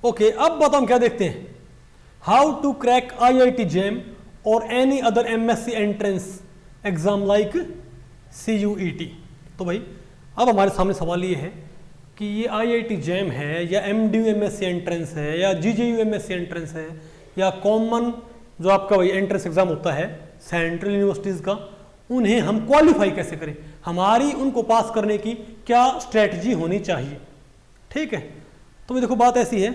Okay, अब बताओ हम क्या देखते हैं, how to crack IIT JAM और any other MSc entrance exam like CUET। तो भाई अब हमारे सामने सवाल ये है कि ये IIT JAM है या MDU MSc एंट्रेंस है या GJU MSc एंट्रेंस है या कॉमन जो आपका भाई एंट्रेंस एग्जाम होता है सेंट्रल यूनिवर्सिटीज़ का, उन्हें हम क्वालिफाई कैसे करें, हमारी उनको पास करने की क्या स्ट्रेटजी होनी चाहिए। ठीक है, तो देखो बात ऐसी है,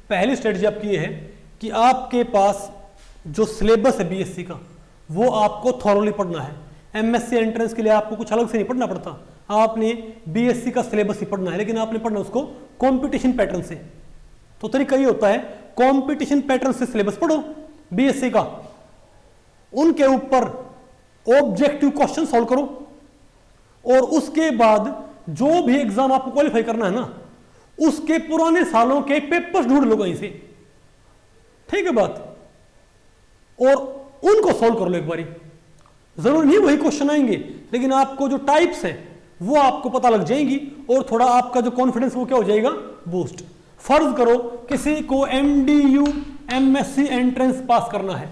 पहली स्ट्रेटजी आपकी ये है कि आपके पास जो सिलेबस है BSc का वो आपको थॉरोली पढ़ना है। MSc एंट्रेंस के लिए आपको कुछ अलग से नहीं पढ़ना पड़ता, आपने BSc का सिलेबस ही पढ़ना है, लेकिन आपने पढ़ना उसको कंपटीशन पैटर्न से। तो तरीका ये होता है, कंपटीशन पैटर्न से सिलेबस पढ़ो BSc का, उनके ऊपर ऑब्जेक्टिव क्वेश्चन सॉल्व करो और उसके बाद जो भी एग्जाम आपको क्वालिफाई करना है ना, उसके पुराने सालों के पेपर्स ढूंढ लो कहीं से। ठीक है बात, और उनको सॉल्व कर लो एक बारी। जरूरी नहीं वही क्वेश्चन आएंगे, लेकिन आपको जो टाइप्स हैं वो आपको पता लग जाएंगी और थोड़ा आपका जो कॉन्फिडेंस वो क्या हो जाएगा, बूस्ट। फर्ज करो किसी को MDU MSc एंट्रेंस पास करना है,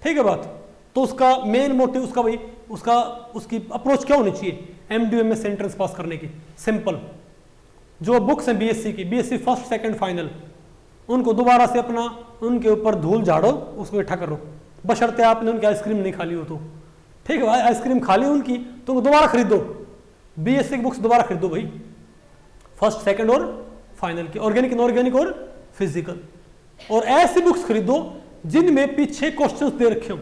ठीक है बात, तो उसका मेन मोटिव, उसका भाई उसकी अप्रोच क्या होनी चाहिए MDU MSc एंट्रेंस पास करने की। सिंपल, जो बुक्स हैं BSc की, BSc फर्स्ट सेकंड फाइनल, उनको दोबारा से अपना उनके ऊपर धूल झाड़ो, उसको इकट्ठा करो, बशर्ते आपने उनकी आइसक्रीम नहीं खा ली हो तो। ठीक है, आइसक्रीम खा ली उनकी तो उनको दोबारा खरीदो, BSc की बुक्स दोबारा खरीदो भाई, फर्स्ट सेकंड और फाइनल की, ऑर्गेनिक इनऑर्गेनिक और फिजिकल। और ऐसी बुक्स खरीदो जिनमें पीछे क्वेश्चंस दे रखे हो,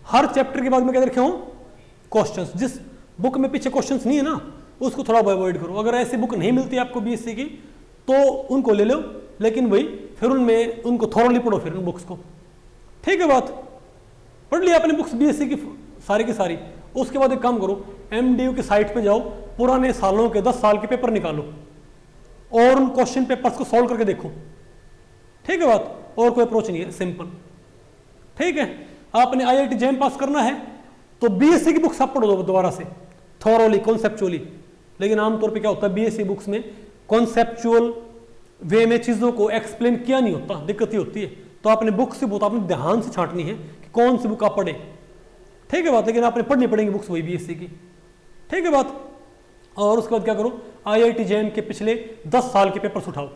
हर चैप्टर के बाद में क्या दे रखे हो, क्वेश्चंस। जिस बुक में पीछे क्वेश्चंस नहीं है ना, उसको थोड़ा अवॉइड करो। अगर ऐसी बुक नहीं मिलती आपको BSc की तो उनको ले लो, लेकिन भाई फिर उनमें उनको थॉरोली पढ़ो, फिर उन बुक्स को। ठीक है बात, पढ़ लिया आपने बुक्स BSc की सारी की सारी, उसके बाद एक काम करो, MDU की साइट पे जाओ, पुराने सालों के 10 साल के पेपर निकालो और उन क्वेश्चन पेपर्स को सॉल्व करके देखो। ठीक है बात, और कोई अप्रोच नहीं है, सिंपल। ठीक है, आपने IIT JAM पास करना है तो BSc की बुक्स आप पढ़ो दोबारा से, थॉरोली, कॉन्सेप्चुअली। लेकिन आमतौर पे क्या होता है, BSc बुक्स में कॉन्सेप्चुअल वे में चीज़ों को एक्सप्लेन किया नहीं होता, दिक्कत ही होती है। तो आपने बुक से बहुत आपने ध्यान से छांटनी है कि कौन सी बुक आप पढ़े। ठीक है बात, लेकिन आपने पढ़नी पड़ेंगी बुक्स वही BSc की। ठीक है बात, और उसके बाद क्या करो, IIT JAM के पिछले 10 साल के पेपर्स उठाओ,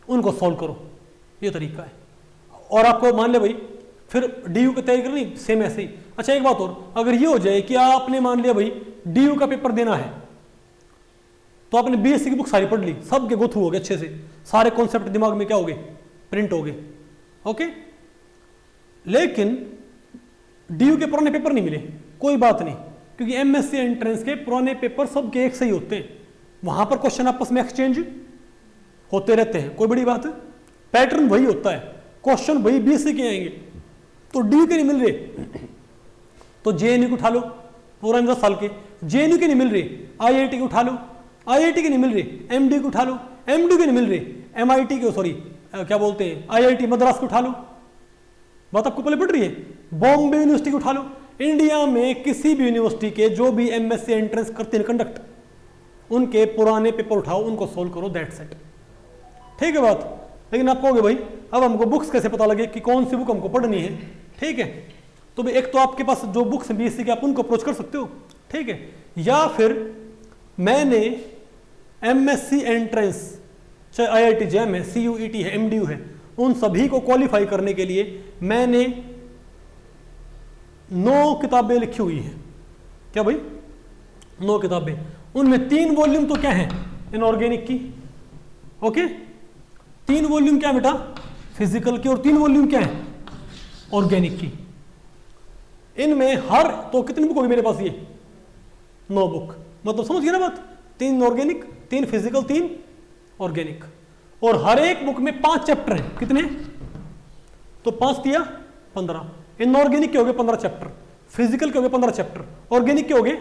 उनको सॉल्व करो, ये तरीका है। और आपको मान ले भाई फिर DU की तैयारी करनी, सेम ऐसे ही। अच्छा एक बात और, अगर ये हो जाए कि आपने मान लिया भाई DU का पेपर देना है, तो आपने BSc की बुक सारी पढ़ ली, सब के गो थ्रू हो गए अच्छे से, सारे कॉन्सेप्ट दिमाग में क्या हो गए, प्रिंट हो गए। ओके, लेकिन DU के पुराने पेपर नहीं मिले, कोई बात नहीं, क्योंकि MSc एंट्रेंस के पुराने पेपर सबके एक से ही होते हैं, वहां पर क्वेश्चन आपस में एक्सचेंज होते रहते हैं, कोई बड़ी बात है, पैटर्न वही होता है, क्वेश्चन वही BSc के आएंगे। तो DU के नहीं मिल रहे तो JNU के उठा लो, पुराने 10 साल के। JNU के नहीं मिल रहे, IIT के उठा लो, IIT के नहीं मिल रहे, MD के उठा लो, MD के नहीं मिल रहे, MIT के, सॉरी क्या बोलते हैं, IIT मद्रास को उठा लो। बात आपको पहले पड़ रही है, बॉम्बे यूनिवर्सिटी को उठा लो। इंडिया में किसी भी यूनिवर्सिटी के जो भी MSc एंट्रेंस करते हैं कंडक्ट, उनके पुराने पेपर उठाओ, उनको सोल्व करो, दैट्स इट। ठीक है बात, लेकिन आप कहोगे भाई अब हमको बुक्स कैसे पता लगे कि कौन सी बुक हमको पढ़नी है। ठीक है, तो भाई एक तो आपके पास जो बुक्स हैं BSc के, आप उनको अप्रोच कर सकते हो। ठीक है, या फिर मैंने MSc एंट्रेंस, चाहे IIT JAM है, CUET है, MDU है, उन सभी को क्वालिफाई करने के लिए मैंने 9 किताबें लिखी हुई हैं। क्या भाई, 9 किताबें, उनमें 3 वॉल्यूम तो क्या है, इनऑर्गेनिक की। ओके, 3 वॉल्यूम क्या है बेटा, फिजिकल की, और 3 वॉल्यूम क्या है, ऑर्गेनिक की। इनमें हर, तो कितनी बुक होगी मेरे पास, ये 9 बुक, मतलब समझ गए ना बात, 3 ऑर्गेनिक, 3 फिजिकल, 3 ऑर्गेनिक, और हर एक बुक में 5 चैप्टर हैं। कितने, तो 5 दिया 15। इनऑर्गेनिक के हो गए 15 चैप्टर, फिजिकल के हो गए 15 चैप्टर, ऑर्गेनिक के हो गए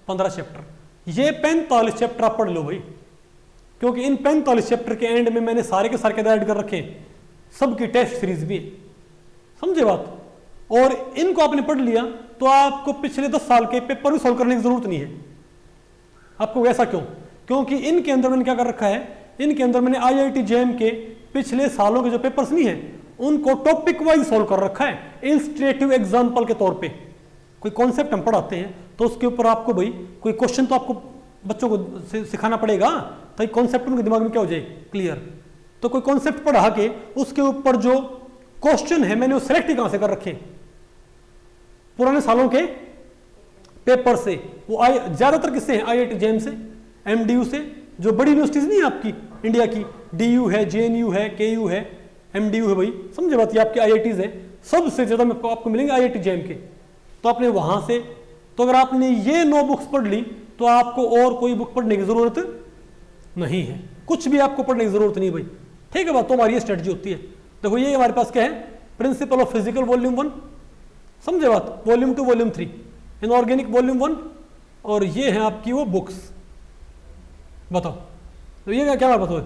15 चैप्टर। ये 45 चैप्टर आप पढ़ लो भाई, क्योंकि इन 45 चैप्टर के एंड में मैंने सारे के सारे ऐड कर रखे हैं, सबकी टेस्ट सीरीज भी, समझे बात। और इनको आपने पढ़ लिया तो आपको पिछले 10 साल के पेपर भी सॉल्व करने की जरूरत नहीं है। आपको ऐसा क्यों, क्योंकि इनके अंदर मैंने क्या कर रखा है, इनके अंदर मैंने IIT JAM के पिछले सालों के जो पेपर्स नहीं है उनको टॉपिक वाइज सॉल्व कर रखा है, इलस्ट्रेटिव एग्जाम्पल के तौर पे। कोई कॉन्सेप्ट हम पढ़ाते हैं तो उसके ऊपर आपको भाई कोई क्वेश्चन तो आपको बच्चों को सिखाना पड़ेगा, ताकि कॉन्सेप्ट उनके दिमाग में क्या हो जाए, क्लियर। तो कोई कॉन्सेप्ट पढ़ा के उसके ऊपर जो क्वेश्चन है मैंने वो सिलेक्ट ही कहां से कर रखे, पुराने सालों के पेपर से। वो ज्यादातर किससे हैं, IIT JAM से, MDU से, जो बड़ी यूनिवर्सिटीज नहीं है आपकी इंडिया की, DU है, JNU है, KU है, MDU है, भाई समझे बात, ये आपके IITs है, सबसे ज्यादा आपको मिलेंगे IIT JAM के। तो आपने वहां से, तो अगर आपने ये 9 बुक्स पढ़ ली तो आपको और कोई बुक पढ़ने की जरूरत नहीं है, कुछ भी आपको पढ़ने की जरूरत नहीं भाई, ठीक है बात। तो हमारी ये स्ट्रेटजी होती है। देखो ये हमारे पास क्या है, प्रिंसिपल ऑफ फिजिकल वॉल्यूम 1, समझे बात, वॉल्यूम 2 वॉल्यूम 3, इनऑर्गेनिक वॉल्यूम 1, और ये है आपकी वो बुक्स। बताओ तो ये क्या बताओ,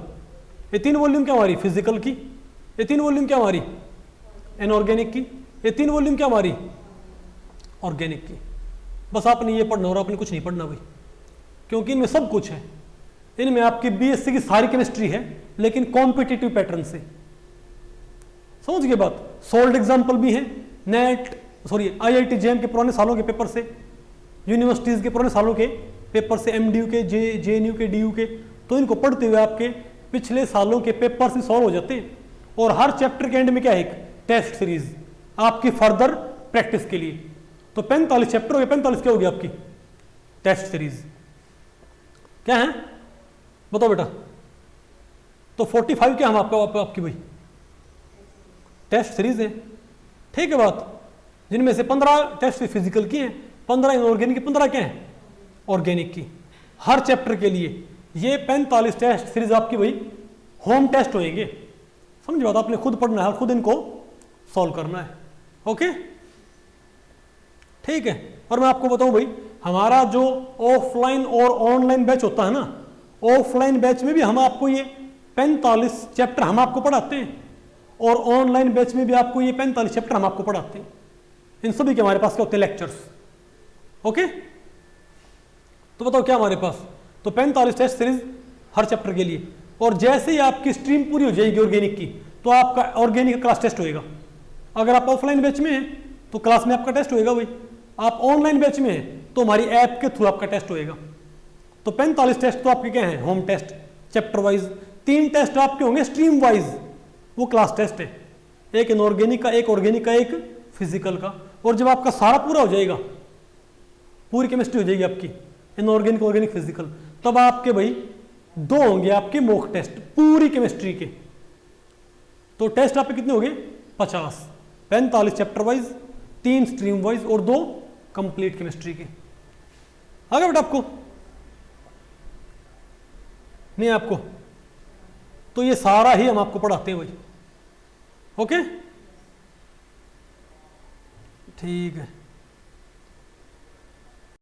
ये 3 वॉल्यूम क्या हमारी फिजिकल की, ये 3 वॉल्यूम क्या हमारी इनऑर्गेनिक की, ये 3 वॉल्यूम क्या हमारी ऑर्गेनिक की। बस आपने ये पढ़ना और आपने कुछ नहीं पढ़ना भाई, क्योंकि इनमें सब कुछ है। इनमें आपकी BSc की सारी केमिस्ट्री है, लेकिन कॉम्पिटिटिव पैटर्न से, समझ गए बात। सोल्ड एग्जाम्पल भी है, IIT JAM के पुराने सालों के पेपर से, यूनिवर्सिटीज के पुराने सालों के पेपर से, MDU के, JNU के, DU के। तो इनको पढ़ते हुए आपके पिछले सालों के पेपर से सॉल्व हो जाते हैं। और हर चैप्टर के एंड में क्या है, एक टेस्ट सीरीज आपकी फर्दर प्रैक्टिस के लिए। तो 45 चैप्टर हो गए, 45 क्या हो गया आपकी टेस्ट सीरीज, क्या है बताओ बेटा। तो 45 क्या हम आपकी भाई टेस्ट सीरीज है, ठीक है बात, जिनमें से 15 टेस्ट फिजिकल की हैं, 15 इनऑर्गेनिक की, 15 क्या है ऑर्गेनिक की। हर चैप्टर के लिए ये 45 टेस्ट सीरीज आपकी भाई होम टेस्ट होएंगे, समझ बात। आपने खुद पढ़ना है, खुद इनको सॉल्व करना है, ओके ठीक है। और मैं आपको बताऊं भाई, हमारा जो ऑफलाइन और ऑनलाइन बैच होता है ना, ऑफलाइन बैच में भी हम आपको ये 45 चैप्टर हम आपको पढ़ाते हैं, और ऑनलाइन बैच में भी आपको ये 45 चैप्टर हम आपको पढ़ाते हैं। इन सभी के हमारे पास क्या होते हैं, लेक्चर्स, ओके। तो बताओ क्या हमारे पास, तो 45 टेस्ट सीरीज हर चैप्टर के लिए। और जैसे ही आपकी स्ट्रीम पूरी हो जाएगी ऑर्गेनिक की, तो आपका ऑर्गेनिक का क्लास टेस्ट होएगा। अगर आप ऑफलाइन बैच में हैं तो क्लास में आपका टेस्ट होएगा भाई, आप ऑनलाइन बैच में हैं तो हमारी ऐप के थ्रू आपका टेस्ट होएगा। तो 45 टेस्ट तो आपके क्या हैं, home test chapter wise. 3 test आपके होंगे स्ट्रीम वाइज, वो क्लास टेस्ट है, एक इनऑर्गेनिक का, एक ऑर्गेनिक का, एक फिजिकल का। और जब आपका सारा पूरा हो जाएगा, पूरी केमिस्ट्री हो जाएगी आपकी, इनऑर्गेनिक, ऑर्गेनिक, फिजिकल, तब आपके भाई 2 होंगे आपके मॉक टेस्ट पूरी केमिस्ट्री के। तो टेस्ट आपके कितने हो गए 50, 45 चैप्टर वाइज, 3 स्ट्रीम वाइज और 2 कंप्लीट केमिस्ट्री के। आ गया बेटा आपको, नहीं आपको? तो ये सारा ही हम आपको पढ़ाते हैं भाई, ओके ठीक है।